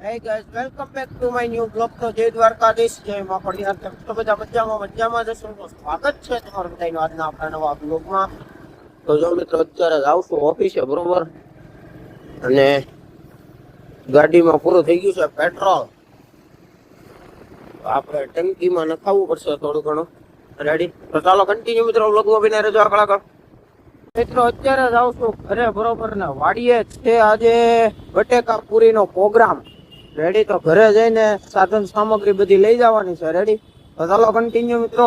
Hey guys, welcome back to my new vlog. તો જય દ્વારકાધીશ, જય માં પડિયાર. તો બધા મજામાં જશો તો સ્વાગત છે તમારું બધાનું આજના આપણા નવા બ્લોગમાં. તો જો મિત્રો અત્યારે જાઉં છું ઓફિસે, બરોબર, અને ગાડીમાં પૂરું થઈ ગયું છે પેટ્રોલ. આપણે ટંકીમાં નખાવવું પડશે થોડું ઘણું. રેડી? તો ચાલો કન્ટિન્યુ મિત્રો બ્લોગમાં બને રહેજો આગળ. મિત્રો અત્યારે જાઉં છું ઘરે, બરોબર, ને વાડીએ છે આજે બટેકા પૂરીનો પ્રોગ્રામ. રેડી? તો ઘરે જઈને સાધન સામગ્રી બધી લઈ જવાની છે. રેડી? તો ચાલો કન્ટિન્યુ મિત્રો.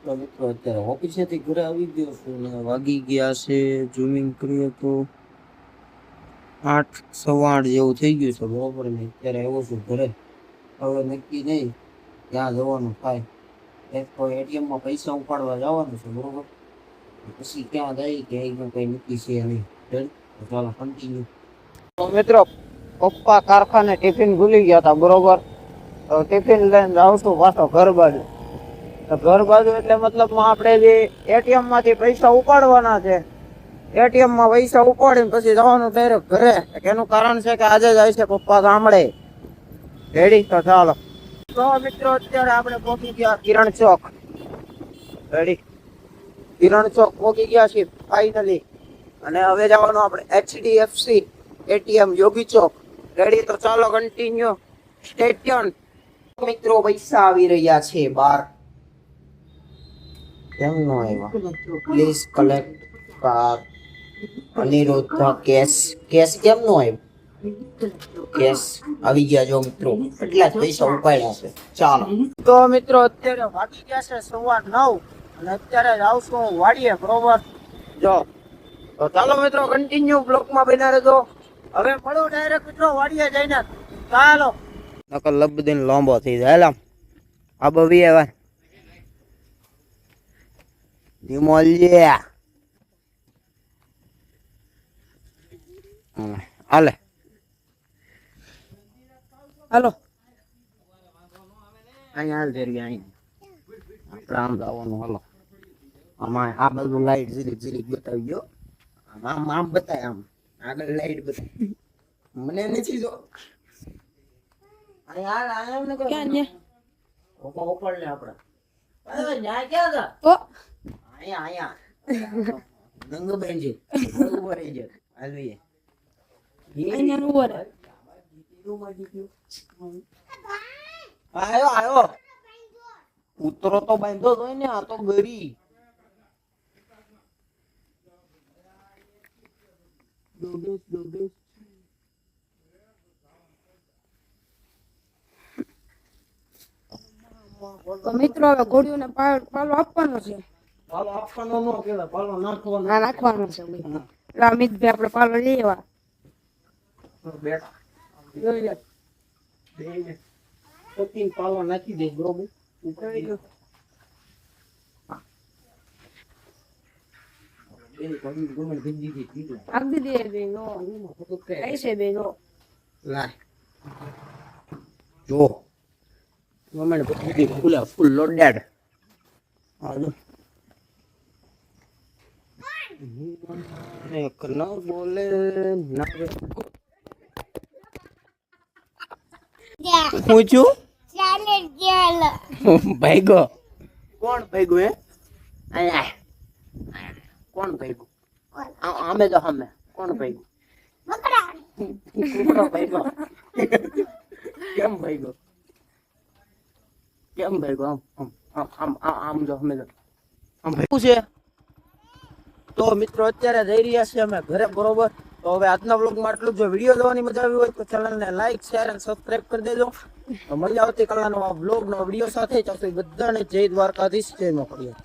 તો મિત્રો અત્યારે ઓફિસેથી ઘરે આવી ગયો છું ને વાગી ગયા છે, ઝૂમિંગ કરીએ તો 8, 8:15 જેવું થઈ ગયું છે, બરોબર ને. અત્યારે આવ્યો છું ઘરે. હવે નક્કી નહીં ક્યાં જવાનું થાય. એક તો એટીએમમાં પૈસા ઉપાડવા જવાનું છે, બરોબર, પછી ક્યાં જાય કે એનું કઈ નક્કી છે નહીં. ચાલો કન્ટિન્યુ. તો મિત્રો પપ્પા કારખાને ટિફિન ભૂલી ગયા હતા, બરોબર. તો ટિફિન લઈને જાઉં છું પાછો ઘર બાજુ. તો ઘર બાજુ એટલે મતલબમાં આપણે જે એટીએમ માંથી પૈસા ઉપાડવાના છે, એટીએમ માં પૈસા ઉપાડીને પછી જવાનું ડાયરેક્ટ ઘરે. એનું કારણ છે કે આજે જાય છે પપ્પા ગામડે. રેડી? તો ચાલો. તો મિત્રો અત્યારે આપણે પહોંચી ગયા કિરણ ચોક. રેડી? કિરણ ચોક પહોંચી ગયા છીએ ફાઇનલી. અને હવે જવાનું આપણે HDFC એટીએમ યોગી ચોક. રેડી? તો ચાલો કન્ટિન્યુ સ્ટેશન. મિત્રો પૈસા આવી રહ્યા છે બહાર. કેમ નો આવ્યા? Please collect car. Aniruddh cash કેમ નો આવ્યો? કેશ આવી ગયા જો મિત્રો, એટલા જ પૈસા ઉપાડ્યા છે. ચાલો. તો મિત્રો અત્યારે વાગી ગયા છે 9:15 અને અત્યારે જાઉં છું વાડીએ, બરોબર. જો તો ચાલો મિત્રો કન્ટિન્યુ બ્લોકમાં બન્યા રહેજો. હવે મળો ડાયરેક્ટ મિત્રો વાડીએ જઈને. ચાલો. નકલ લબદીન લાંબો થઈ જાય. આ બવી આવે નિમોલિયા. હાલે હાલો અહીંયા હાલ જરી અહીંયા આપણે આમ જવાનું. હાલો આમાં આ બધું લાઈટ ઝીરીક બતાવી ગયો. આમ બતાય, આમ આગળ લાઈટ બતાવી. મને નથી જો ઉપર લે આપણે. ક્યાં હતા? અહીંયા નંગ બેન છે. હાલવીએ આયો ઉતરો તો બાંધો હોય ને. આ તો ગરી તો મિત્રો હવે ઘોડીઓને પાલો આપવાનો છે. પાલો આપવાનો નો કેલા, પાલો નાખવાનો. નાખવાનો છે. અમિતભાઈ આપણે પાલો લેવા બેટા જોઈ લે. પતિન પાલો નાખી દે, બરોબર. ઉપાડી ગયો. આગળ દે બેનો ऐसे બેનો લાય જો મમ્મી બધી ફૂલા ફૂલ લોડેડ. હાલો એક ન બોલે ના પૂછું ભાઈગો. કોણ ભાઈગો? હે આયા કોણ ભાઈગો? આમે તો અમે કોણ ભાઈગો? કુકડો ભાઈગો. કેમ ભાઈગો? કેમ ભાઈગો? આમ જો અમે તો આમ ભાઈગું છે. તો મિત્રો અત્યારે જઈ રહ્યા છીએ અમે ઘરે, બરોબર. તો હવે આજના બ્લોગમાં આટલું. જો વિડીયો જોવાની મજા આવી હોય તો ચેનલને લાઈક, શેર અને સબસ્ક્રાઇબ કરી દેજો. મળી આવતી કલાનો આ બ્લોગનો વિડીયો સાથે. ચાલો બધાને જય દ્વારકાધીશ, જય માં પડિયાર.